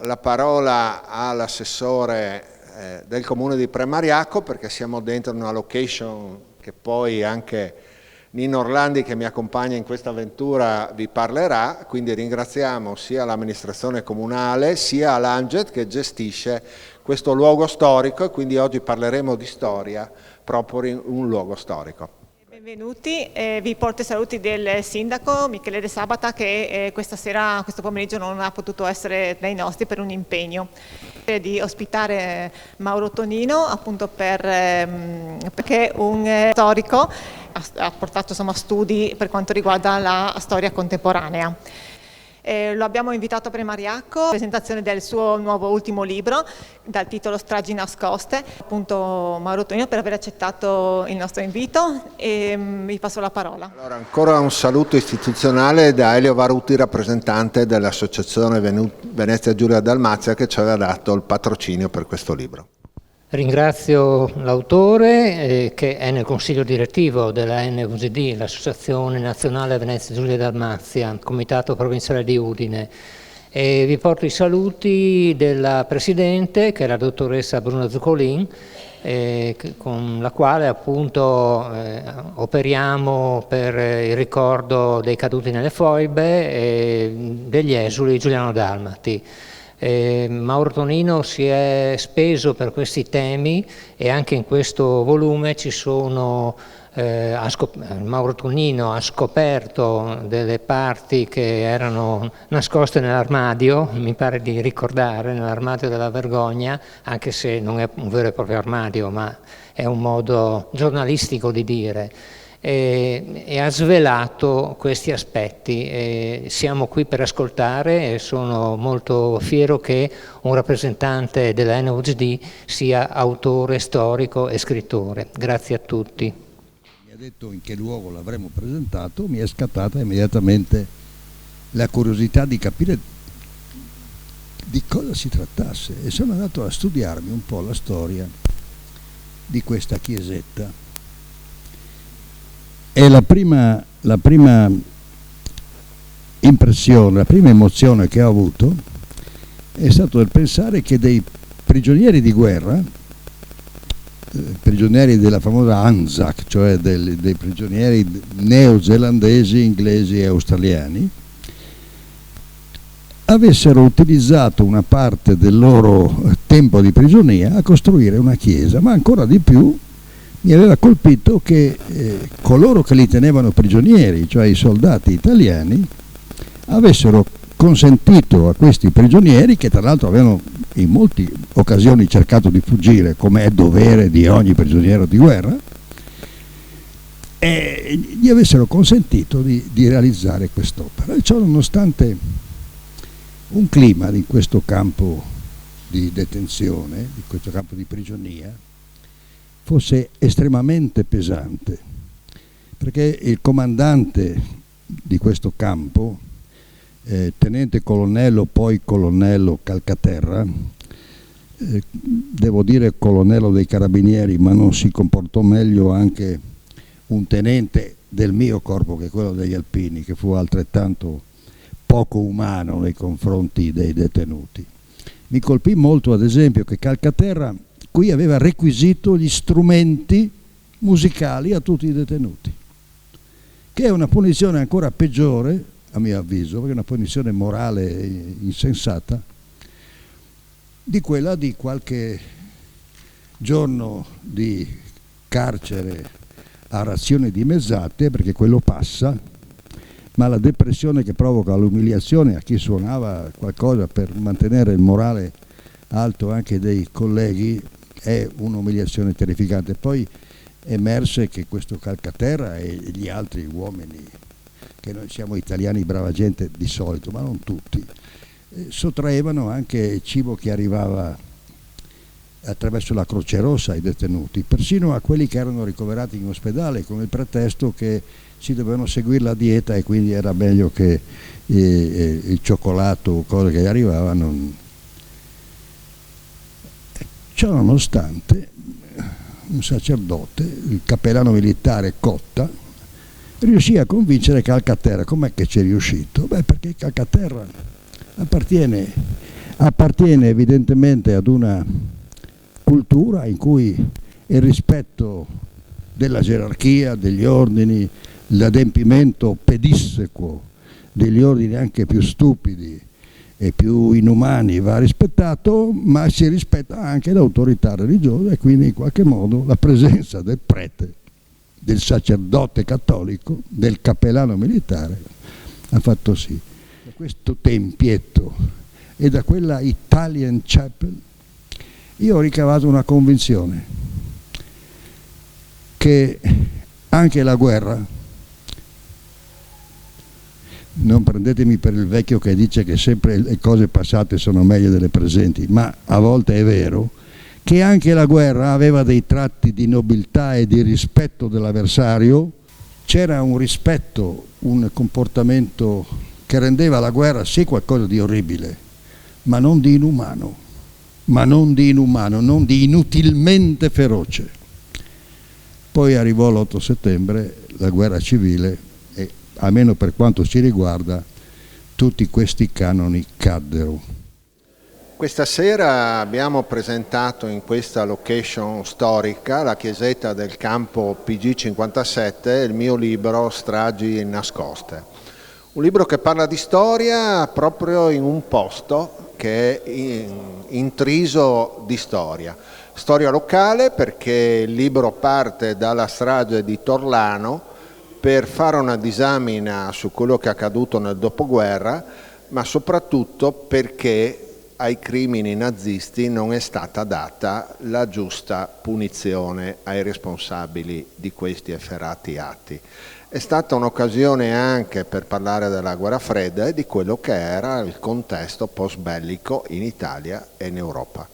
la parola all'assessore del comune di Premariaco, perché siamo dentro una location che poi anche Nino Orlandi, che mi accompagna in questa avventura, vi parlerà. Quindi ringraziamo sia l'amministrazione comunale sia l'Anget che gestisce questo luogo storico, e quindi oggi parleremo di storia proprio in un luogo storico. Benvenuti, vi porto i saluti del sindaco Michele De Sabata, che questo pomeriggio non ha potuto essere dai nostri per un impegno. Di ospitare Mauro Tonino, appunto perché un storico ha portato studi per quanto riguarda la storia contemporanea. Lo abbiamo invitato a Premariaco, presentazione del suo nuovo ultimo libro dal titolo Stragi nascoste. Appunto Mauro Tonino per aver accettato il nostro invito, e vi passo la parola. Allora, ancora un saluto istituzionale da Elio Varuti, rappresentante dell'Associazione Venezia Giulia Dalmazia, che ci aveva dato il patrocinio per questo libro. Ringrazio l'autore che è nel consiglio direttivo della NVGD, l'Associazione Nazionale Venezia Giulia Dalmazia, Comitato Provinciale di Udine, e vi porto i saluti della Presidente, che è la dottoressa Bruna Zuccolin, con la quale appunto operiamo per il ricordo dei caduti nelle foibe e degli esuli giuliano-dalmati. Mauro Tonino si è speso per questi temi, e anche in questo volume ci sono Mauro Tonino ha scoperto delle parti che erano nascoste nell'armadio, mi pare di ricordare, nell'armadio della vergogna, anche se non è un vero e proprio armadio, ma è un modo giornalistico di dire. E ha svelato questi aspetti. Siamo qui per ascoltare, e sono molto fiero che un rappresentante della NVGD sia autore, storico e scrittore. Grazie a tutti. Mi ha detto in che luogo l'avremmo presentato, mi è scattata immediatamente la curiosità di capire di cosa si trattasse, e sono andato a studiarmi un po' la storia di questa chiesetta. E la prima impressione, la prima emozione che ho avuto è stato il pensare che dei prigionieri di guerra, prigionieri della famosa ANZAC, cioè dei prigionieri neozelandesi, inglesi e australiani, avessero utilizzato una parte del loro tempo di prigionia a costruire una chiesa, ma ancora di più mi aveva colpito che coloro che li tenevano prigionieri, cioè i soldati italiani, avessero consentito a questi prigionieri, che tra l'altro avevano in molte occasioni cercato di fuggire, come è dovere di ogni prigioniero di guerra, e gli avessero consentito di realizzare quest'opera. E ciò nonostante un clima di questo campo di detenzione, di questo campo di prigionia, fosse estremamente pesante, perché il comandante di questo campo, tenente colonnello, poi colonnello Calcaterra, devo dire colonnello dei carabinieri, ma non si comportò meglio anche un tenente del mio corpo, che è quello degli alpini, che fu altrettanto poco umano nei confronti dei detenuti. Mi colpì molto, ad esempio, che Calcaterra qui aveva requisito gli strumenti musicali a tutti i detenuti, che è una punizione ancora peggiore, a mio avviso, perché è una punizione morale insensata, di quella di qualche giorno di carcere a razioni dimezzate, perché quello passa, ma la depressione che provoca l'umiliazione a chi suonava qualcosa per mantenere il morale alto anche dei colleghi è un'umiliazione terrificante. Poi emerse che questo Calcaterra e gli altri uomini, che noi siamo italiani brava gente di solito, ma non tutti, sottraevano anche cibo che arrivava attraverso la Croce Rossa ai detenuti, persino a quelli che erano ricoverati in ospedale, con il pretesto che si dovevano seguire la dieta e quindi era meglio che il cioccolato o cose che arrivavano. Ciò nonostante, un sacerdote, il cappellano militare Cotta, riuscì a convincere Calcaterra. Com'è che ci è riuscito? Beh, perché Calcaterra appartiene appartiene evidentemente ad una cultura in cui il rispetto della gerarchia, degli ordini, l'adempimento pedissequo degli ordini anche più stupidi e più inumani va rispettato, ma si rispetta anche l'autorità religiosa e quindi in qualche modo la presenza del prete, del sacerdote cattolico, del cappellano militare ha fatto sì. Da questo tempietto e da quella Italian Chapel io ho ricavato una convinzione che anche la guerra, non prendetemi per il vecchio che dice che sempre le cose passate sono meglio delle presenti, ma a volte è vero, che anche la guerra aveva dei tratti di nobiltà e di rispetto dell'avversario, c'era un rispetto, un comportamento che rendeva la guerra sì qualcosa di orribile, ma non di inumano, non di inutilmente feroce. Poi arrivò l'8 settembre, la guerra civile, e almeno per quanto ci riguarda tutti questi canoni caddero. Questa sera abbiamo presentato in questa location storica, la chiesetta del campo PG57, il mio libro Stragi nascoste. Un libro che parla di storia proprio in un posto che è intriso di storia. Storia locale perché il libro parte dalla strage di Torlano per fare una disamina su quello che è accaduto nel dopoguerra, ma soprattutto perché ai crimini nazisti non è stata data la giusta punizione ai responsabili di questi efferati atti. È stata un'occasione anche per parlare della guerra fredda e di quello che era il contesto post bellico in Italia e in Europa.